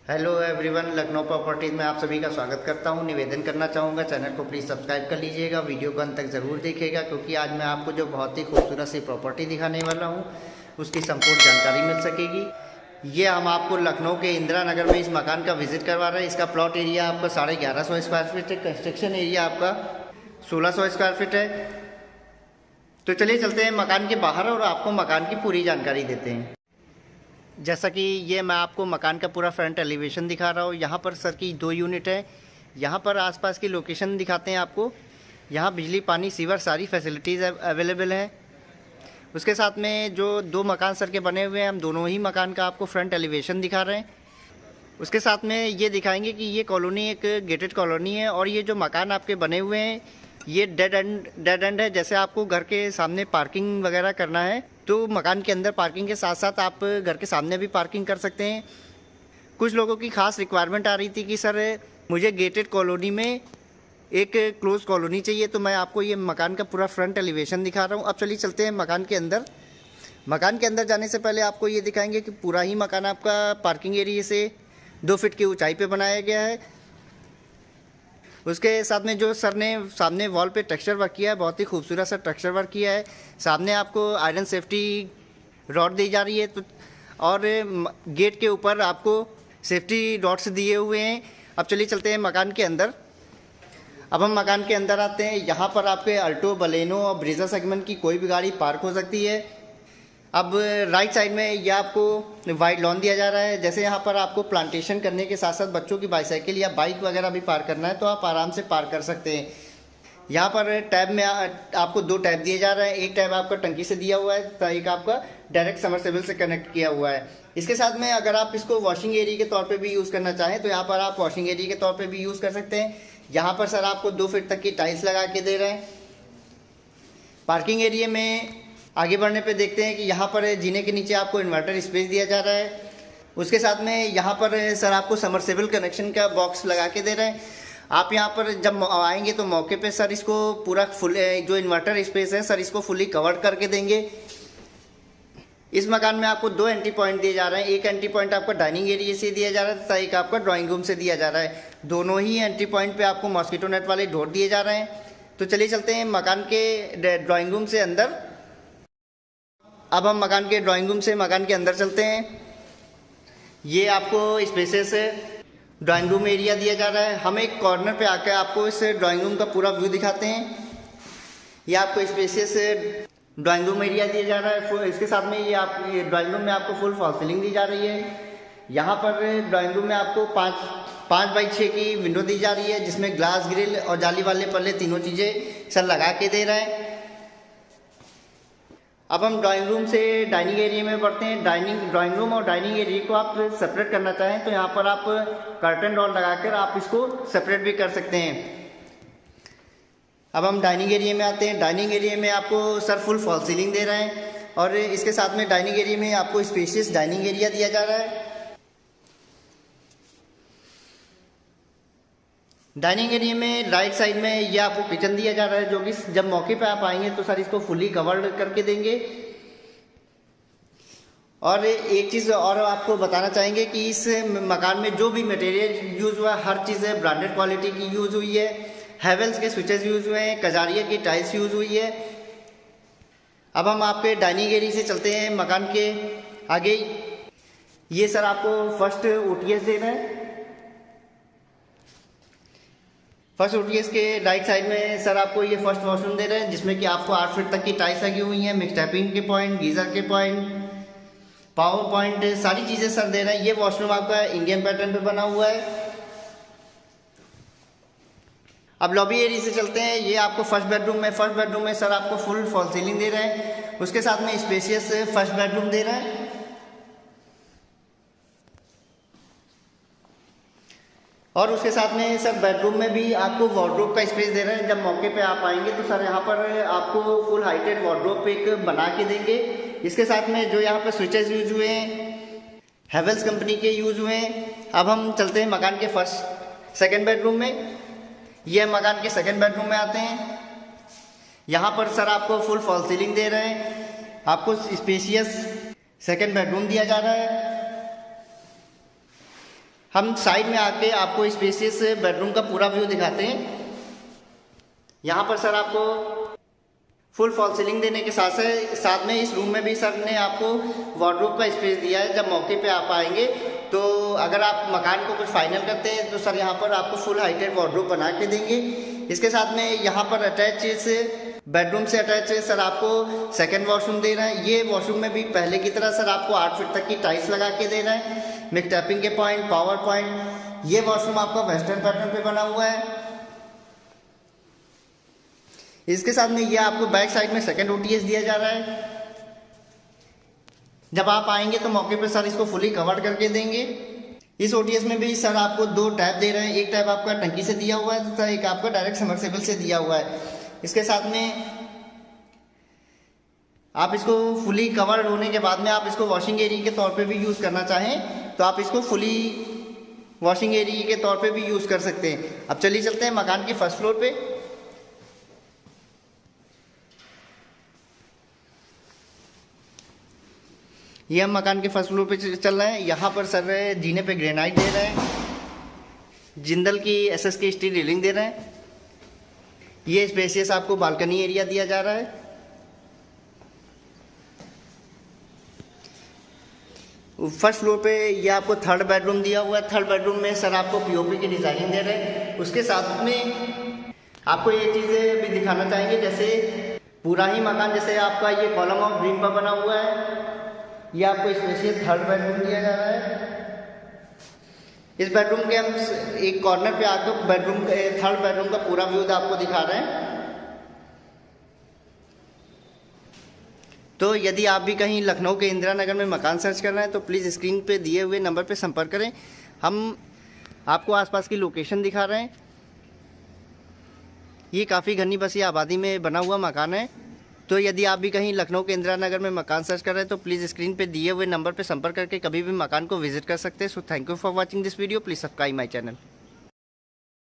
Hello everyone, Lucknow properties में आप सभी का स्वागत करता हूं। निवेदन करना चाहूँगा, चैनल को प्लीज़ सब्सक्राइब कर लीजिएगा, वीडियो को अंत तक ज़रूर देखिएगा क्योंकि आज मैं आपको जो बहुत ही खूबसूरत सी प्रॉपर्टी दिखाने वाला हूं उसकी संपूर्ण जानकारी मिल सकेगी। ये हम आपको लखनऊ के इंदिरा नगर में इस मकान का विजिट करवा रहे हैं। इसका प्लॉट एरिया आपका 1150 स्क्वायर फीट है, कंस्ट्रक्शन एरिया आपका 1600 स्क्वायर फीट है। तो चलिए चलते हैं मकान के बाहर और आपको मकान की पूरी जानकारी देते हैं। जैसा कि ये मैं आपको मकान का पूरा फ्रंट एलिवेशन दिखा रहा हूँ। यहाँ पर सर की 2 यूनिट है। यहाँ पर आसपास की लोकेशन दिखाते हैं आपको। यहाँ बिजली, पानी, सीवर सारी फैसिलिटीज़ अवेलेबल है। उसके साथ में जो 2 मकान सर के बने हुए हैं, हम दोनों ही मकान का आपको फ्रंट एलिवेशन दिखा रहे हैं। उसके साथ में ये दिखाएंगे कि ये कॉलोनी एक गेटेड कॉलोनी है और ये जो मकान आपके बने हुए हैं ये डेड एंड है। जैसे आपको घर के सामने पार्किंग वगैरह करना है तो मकान के अंदर पार्किंग के साथ साथ आप घर के सामने भी पार्किंग कर सकते हैं। कुछ लोगों की खास रिक्वायरमेंट आ रही थी कि सर मुझे गेटेड कॉलोनी में एक क्लोज कॉलोनी चाहिए, तो मैं आपको ये मकान का पूरा फ्रंट एलिवेशन दिखा रहा हूँ। अब चलिए चलते हैं मकान के अंदर। मकान के अंदर जाने से पहले आपको ये दिखाएंगे कि पूरा ही मकान आपका पार्किंग एरिया से 2 फीट की ऊंचाई पे बनाया गया है। उसके साथ में जो सर ने सामने वॉल पे टेक्सचर वर्क किया है, बहुत ही खूबसूरत सा टेक्सचर वर्क किया है। सामने आपको आयरन सेफ्टी रॉड दी जा रही है तो और गेट के ऊपर आपको सेफ्टी रॉड्स दिए हुए हैं। अब चलिए चलते हैं मकान के अंदर। अब हम मकान के अंदर आते हैं। यहाँ पर आपके अल्टो, बलेनो और ब्रेजा सेगमेंट की कोई भी गाड़ी पार्क हो सकती है। अब राइट साइड में ये आपको वाइड लॉन दिया जा रहा है। जैसे यहाँ पर आपको प्लांटेशन करने के साथ साथ बच्चों की बाईसाइकिल या बाइक वगैरह भी पार्क करना है तो आप आराम से पार्क कर सकते हैं। यहाँ पर टैब में आपको 2 टैब दिए जा रहे हैं। एक टैब आपका टंकी से दिया हुआ है तो एक आपका डायरेक्ट समरसेबल से कनेक्ट किया हुआ है। इसके साथ में अगर आप इसको वॉशिंग एरिया के तौर पर भी यूज़ करना चाहें तो यहाँ पर आप वॉशिंग एरिया के तौर पर भी यूज़ कर सकते हैं। यहाँ पर सर आपको 2 फीट तक की टाइल्स लगा के दे रहे हैं। पार्किंग एरिया में आगे बढ़ने पे देखते हैं कि यहाँ पर जीने के नीचे आपको इन्वर्टर स्पेस दिया जा रहा है। उसके साथ में यहाँ पर सर आपको समरसेबल कनेक्शन का बॉक्स लगा के दे रहे हैं। आप यहाँ पर जब आएंगे तो मौके पे सर इसको पूरा फुल जो इन्वर्टर स्पेस है सर इसको फुली कवर करके देंगे। इस मकान में आपको 2 एंट्री पॉइंट दिए जा रहे हैं। एक एंट्री पॉइंट आपको डाइनिंग एरिया से दिया जा रहा है तथा एक आपका ड्राइंग रूम से दिया जा रहा है। दोनों ही एंट्री पॉइंट पे आपको मॉस्किटो नेट वाले डोर दिए जा रहे हैं। तो चलिए चलते हैं मकान के ड्राइंग रूम से अंदर। अब हम मकान के ड्राइंग रूम से मकान के अंदर चलते हैं। ये आपको स्पेसेस ड्राइंग रूम एरिया दिया जा रहा है। हम एक कॉर्नर पे आकर आपको इस ड्राइंग रूम का पूरा व्यू दिखाते हैं। ये आपको स्पेसेस ड्राइंग रूम एरिया दिया जा रहा है। इसके साथ में ये ड्राइंग रूम में आपको फुल फॉल सीलिंग दी जा रही है। यहाँ पर ड्राइंग रूम में आपको 5 बाई 6 की विंडो दी जा रही है जिसमें ग्लास, ग्रिल और जाली वाले पल्ले तीनों चीज़ें सर लगा के दे रहे हैं। अब हम ड्राइंग रूम से डाइनिंग एरिया में बढ़ते हैं। ड्राइंग रूम और डाइनिंग एरिया को आप सेपरेट करना चाहें तो यहाँ पर आप कर्टन डोर लगाकर आप इसको सेपरेट भी कर सकते हैं। अब हम डाइनिंग एरिया में आते हैं। डाइनिंग एरिया में आपको सर फुल फॉल सीलिंग दे रहे हैं और इसके साथ में डाइनिंग एरिया में आपको स्पेशियस डाइनिंग एरिया दिया जा रहा है। डाइनिंग एरिया में राइट साइड में ये आपको किचन दिया जा रहा है जो कि जब मौके पे आप आएंगे तो सर इसको फुली कवर्ड करके देंगे। और एक चीज़ और आपको बताना चाहेंगे कि इस मकान में जो भी मटेरियल यूज़ हुआ हर चीज़ ब्रांडेड क्वालिटी की यूज़ हुई है। हैवेल्स के स्विचेस यूज़ हुए हैं, कजारिया की टाइल्स यूज़ हुई है। अब हम आपके डाइनिंग एरिया से चलते हैं मकान के आगे। ये सर आपको फर्स्ट ओटीएस दे रहे हैं। फर्स्ट ओटीएस के राइट साइड में सर आपको ये फर्स्ट वॉशरूम दे रहे हैं जिसमें कि आपको 8 फीट तक की टाइल्स लगी हुई हैं। मिक्स टैपिंग के पॉइंट, गीजर के पॉइंट, पावर पॉइंट, सारी चीज़ें सर दे रहे हैं। ये वॉशरूम आपका इंडियन पैटर्न पे बना हुआ है। अब लॉबी एरिया से चलते हैं। ये आपको फर्स्ट बेडरूम में सर आपको फुल फॉल सीलिंग दे रहे हैं। उसके साथ में स्पेशियस फर्स्ट बेडरूम दे रहे हैं। और उसके साथ में सर बेडरूम में भी आपको वार्डरोब का स्पेस दे रहे हैं। जब मौके पे आप आएंगे तो सर यहाँ पर आपको फुल हाइटेड वार्डरोब एक बना के देंगे। इसके साथ में जो यहाँ पर स्विचेस यूज हुए हैं हैवेल्स कंपनी के यूज हुए हैं। अब हम चलते हैं मकान के सेकंड बेडरूम में। ये मकान के सेकंड बेडरूम में आते हैं। यहाँ पर सर आपको फुल फॉल सीलिंग दे रहे हैं। आपको स्पेशियस सेकंड बेडरूम दिया जा रहा है। हम साइड में आके आपको स्पेसियस बेडरूम का पूरा व्यू दिखाते हैं। यहाँ पर सर आपको फुल फॉल सीलिंग देने के साथ में इस रूम में भी सर ने आपको वार्डरोब का स्पेस दिया है। जब मौके पे आप आएंगे तो अगर आप मकान को कुछ फाइनल करते हैं तो सर यहाँ पर आपको फुल हाइटेड वार्डरोब बना के देंगे। इसके साथ में यहाँ पर अटैच से बेडरूम से अटैच सर आपको सेकंड वॉशरूम दे रहे हैं। ये वॉशरूम में भी पहले की तरह सर आपको 8 फीट तक की टाइल्स लगा के दे रहे हैं, मिक्स टैपिंग के पॉइंट, पावर पॉइंट। ये वॉशरूम आपका वेस्टर्न पैटर्न पे बना हुआ है। इसके साथ में ये आपको बैक साइड में सेकंड ओटीएस दिया जा रहा है। जब आप आएंगे तो मौके पे सर इसको फुली कवर करके देंगे। इस ओटीएस में भी सर आपको 2 टैप दे रहे हैं। एक टैप आपका टंकी से दिया हुआ है तथा एक आपका डायरेक्ट सबमर्सिबल से दिया हुआ है। इसके साथ में आप इसको फुली कवर्ड होने के बाद में आप इसको वॉशिंग एरिया के तौर पे भी यूज़ करना चाहें तो आप इसको फुली वॉशिंग एरिया के तौर पे भी यूज़ कर सकते हैं। अब चलिए चलते हैं मकान के फर्स्ट फ्लोर पे। ये हम मकान के फर्स्ट फ्लोर पे चल रहे हैं। यहाँ पर सर जीने पे ग्रेनाइट दे रहे हैं, जिंदल की एसएस की स्टील रेलिंग दे रहे हैं। ये स्पेसियस आपको बालकनी एरिया दिया जा रहा है। फर्स्ट फ्लोर पे ये आपको 3rd बेडरूम दिया हुआ है। 3rd बेडरूम में सर आपको पीओपी की डिजाइनिंग दे रहे हैं। उसके साथ में आपको ये चीज़ें भी दिखाना चाहेंगे, जैसे पूरा ही मकान जैसे आपका ये कॉलम ऑफ ड्रीम पर बना हुआ है। ये आपको स्पेशल 3rd बेडरूम दिया जा रहा है। इस बेडरूम के हम एक कॉर्नर पे आकर बेडरूम 3rd बेडरूम का पूरा व्यू आपको दिखा रहे हैं। तो यदि आप भी कहीं लखनऊ के इंदिरा नगर में मकान सर्च कर रहे हैं तो प्लीज़ स्क्रीन पे दिए हुए नंबर पे संपर्क करें। हम आपको आसपास की लोकेशन दिखा रहे हैं। ये काफ़ी घनी बसी आबादी में बना हुआ मकान है। तो यदि आप भी कहीं लखनऊ के इंदिरा नगर में मकान सर्च कर रहे हैं तो प्लीज़ स्क्रीन पे दिए हुए नंबर पे संपर्क करके कभी भी मकान को विजिट कर सकते हैं। So thank you for watching this video. Please subscribe my channel.